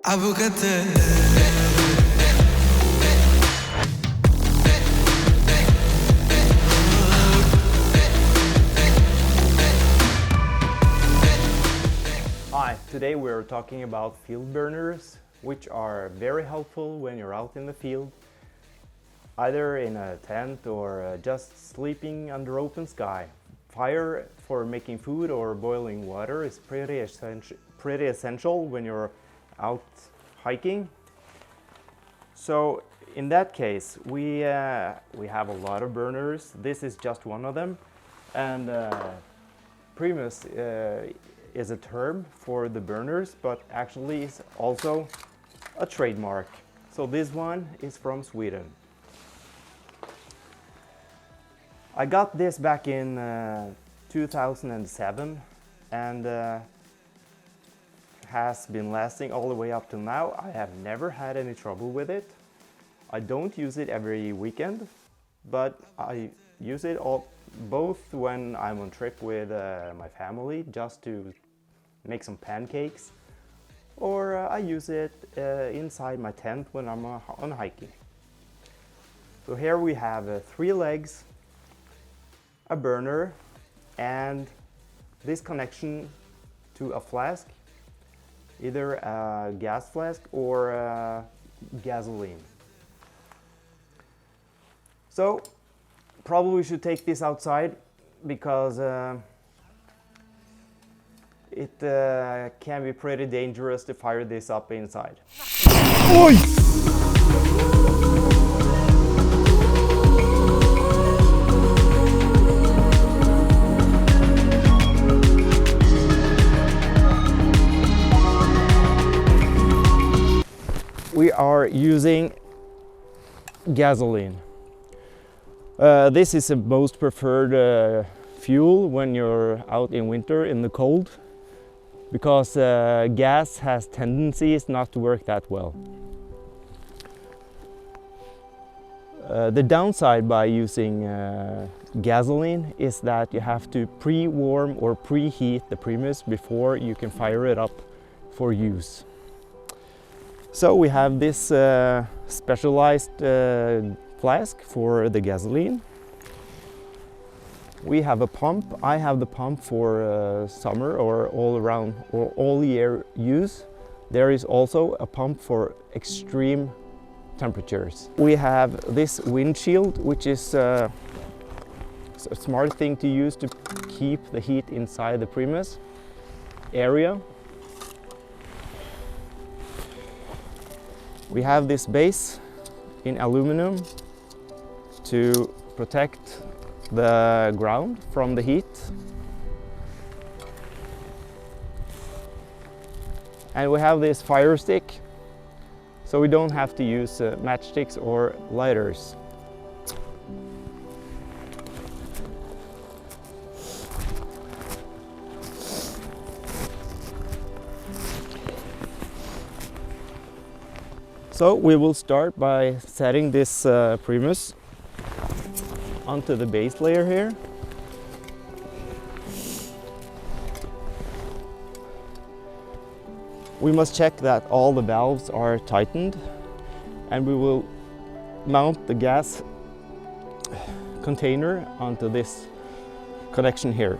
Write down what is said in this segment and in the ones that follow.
Hi, today we're talking about field burners, which are very helpful when you're out in the field, either in a tent or just sleeping under open sky. Fire for making food or boiling water is pretty essential when you're out hiking. So in that case, we have a lot of burners. This is just one of them, and Primus is a term for the burners, but actually is also a trademark. So this one is from Sweden. I got this back in 2007 and has been lasting all the way up till now. I have never had any trouble with it. I don't use it every weekend, but I use it both when I'm on trip with my family just to make some pancakes, or I use it inside my tent when I'm on hiking. So here we have 3 legs, a burner, and this connection to a flask, either a gas flask or gasoline. So probably we should take this outside because it can be pretty dangerous to fire this up inside. Oi! We are using gasoline. This is the most preferred fuel when you're out in winter in the cold, because gas has tendencies not to work that well. The downside by using gasoline is that you have to pre-warm or preheat the Primus before you can fire it up for use. So we have this specialized flask for the gasoline. We have a pump. I have the pump for summer or all around or all year use. There is also a pump for extreme temperatures. We have this windshield, which is a smart thing to use to keep the heat inside the Primus area. We have this base in aluminum to protect the ground from the heat. And we have this fire stick, so we don't have to use matchsticks or lighters. So we will start by setting this Primus onto the base layer here. We must check that all the valves are tightened, and we will mount the gas container onto this connection here.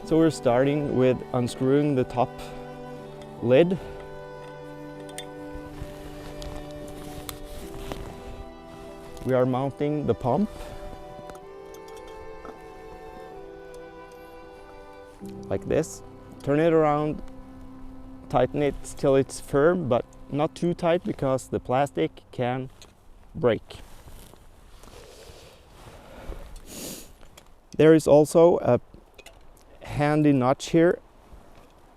So we're starting with unscrewing the top lid. We are mounting the pump like this. Turn it around, tighten it till it's firm, but not too tight because the plastic can break. There is also a handy notch here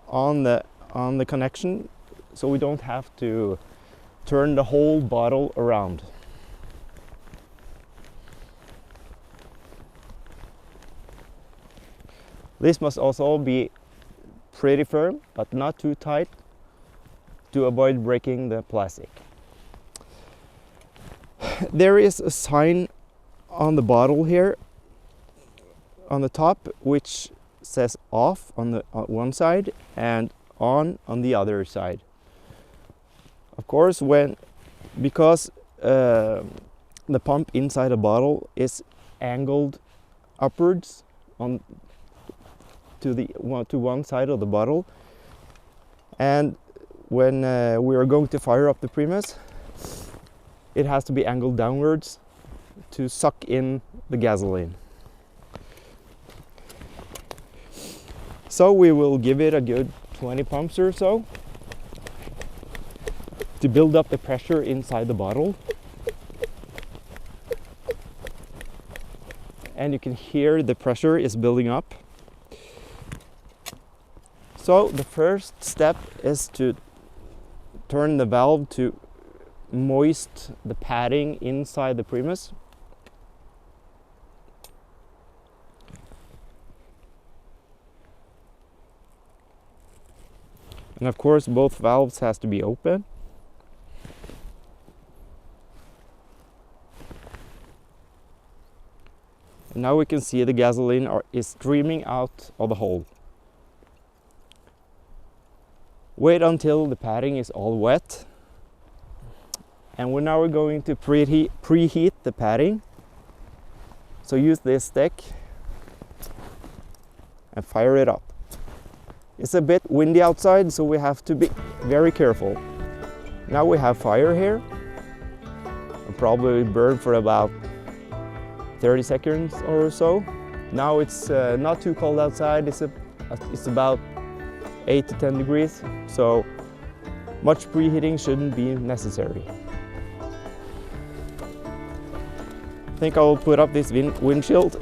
on the connection, so we don't have to turn the whole bottle around. This must also be pretty firm, but not too tight to avoid breaking the plastic. There is a sign on the bottle here on the top which says off on the one side and on the other side. Of course, because the pump inside a bottle is angled upwards to one side of the bottle, and when we are going to fire up the Primus, it has to be angled downwards to suck in the gasoline. So we will give it a good 20 pumps or so to build up the pressure inside the bottle. And you can hear the pressure is building up. So the first step is to turn the valve to moist the padding inside the Primus. And of course both valves has to be open. And now we can see the gasoline is streaming out of the hole. Wait until the padding is all wet. And we're going to preheat the padding. So use this stick and fire it up. It's a bit windy outside, so we have to be very careful. Now we have fire here. It'll probably burn for about 30 seconds or so. Now it's not too cold outside. It's about 8 to 10 degrees, so much preheating shouldn't be necessary. I think I will put up this windshield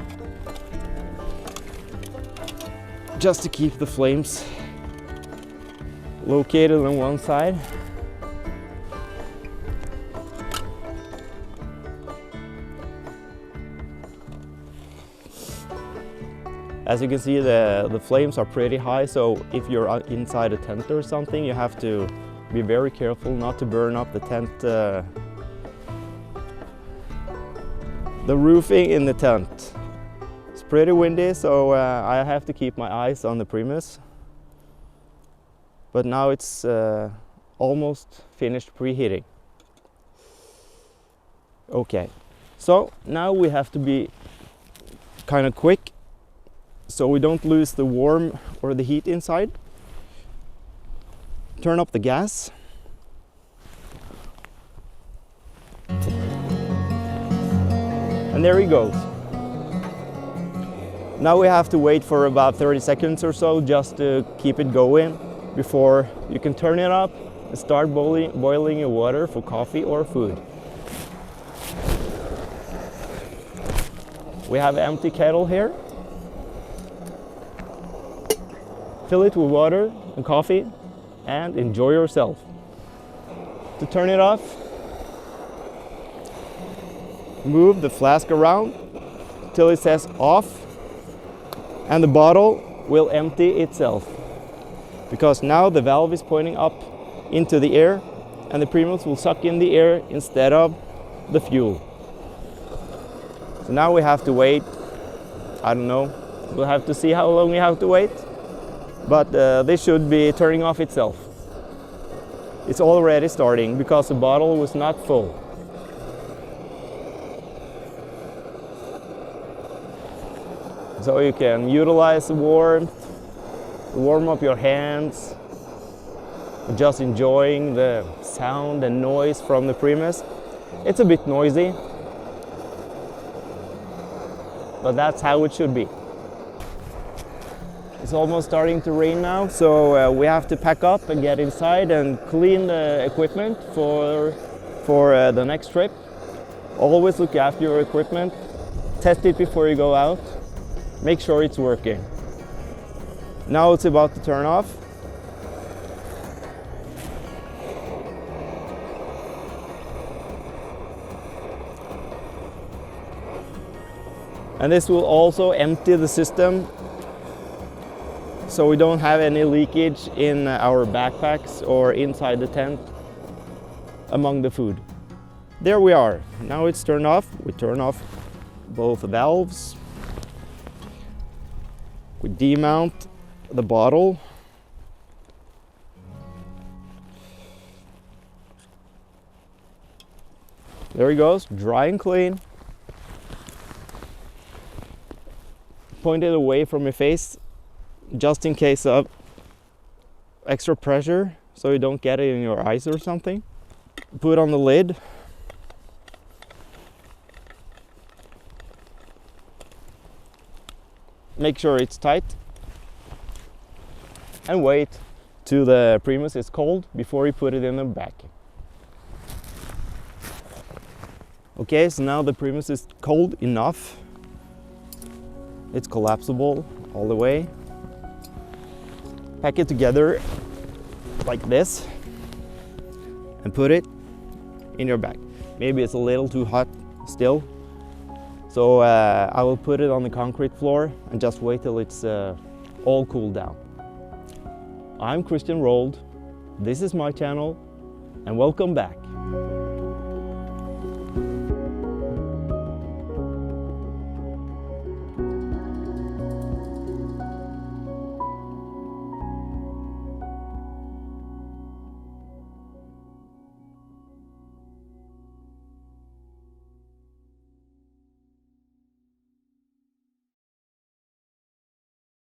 just to keep the flames located on one side. As you can see, the flames are pretty high, so if you're inside a tent or something, you have to be very careful not to burn up the tent, the roofing in the tent. It's pretty windy, so I have to keep my eyes on the Primus. But now it's almost finished preheating. Okay, so now we have to be kind of quick, so we don't lose the warm or the heat inside. Turn up the gas. And there he goes. Now we have to wait for about 30 seconds or so just to keep it going before you can turn it up and start boiling your water for coffee or food. We have an empty kettle here. Fill it with water and coffee and enjoy yourself. To turn it off, move the flask around till it says off, and the bottle will empty itself, because now the valve is pointing up into the air and the Primus will suck in the air instead of the fuel. So now we have to wait, I don't know, we'll have to see how long we have to wait, but this should be turning off itself. It's already starting because the bottle was not full. So you can utilize the warmth, warm up your hands, just enjoying the sound and noise from the Primus. It's a bit noisy, but that's how it should be. It's almost starting to rain now, so we have to pack up and get inside and clean the equipment for the next trip. Always look after your equipment, test it before you go out. Make sure it's working. Now it's about to turn off. And this will also empty the system, so we don't have any leakage in our backpacks or inside the tent among the food. There we are. Now it's turned off. We turn off both valves. We demount the bottle. There he goes, dry and clean. Point it away from your face, just in case of extra pressure, so you don't get it in your eyes or something. Put on the lid. Make sure it's tight. And wait till the Primus is cold before you put it in the bag. Okay, so now the Primus is cold enough. It's collapsible all the way. Pack it together like this and put it in your bag. Maybe it's a little too hot still, so I will put it on the concrete floor and just wait till it's all cooled down. I'm Christian Rold, this is my channel, and welcome back.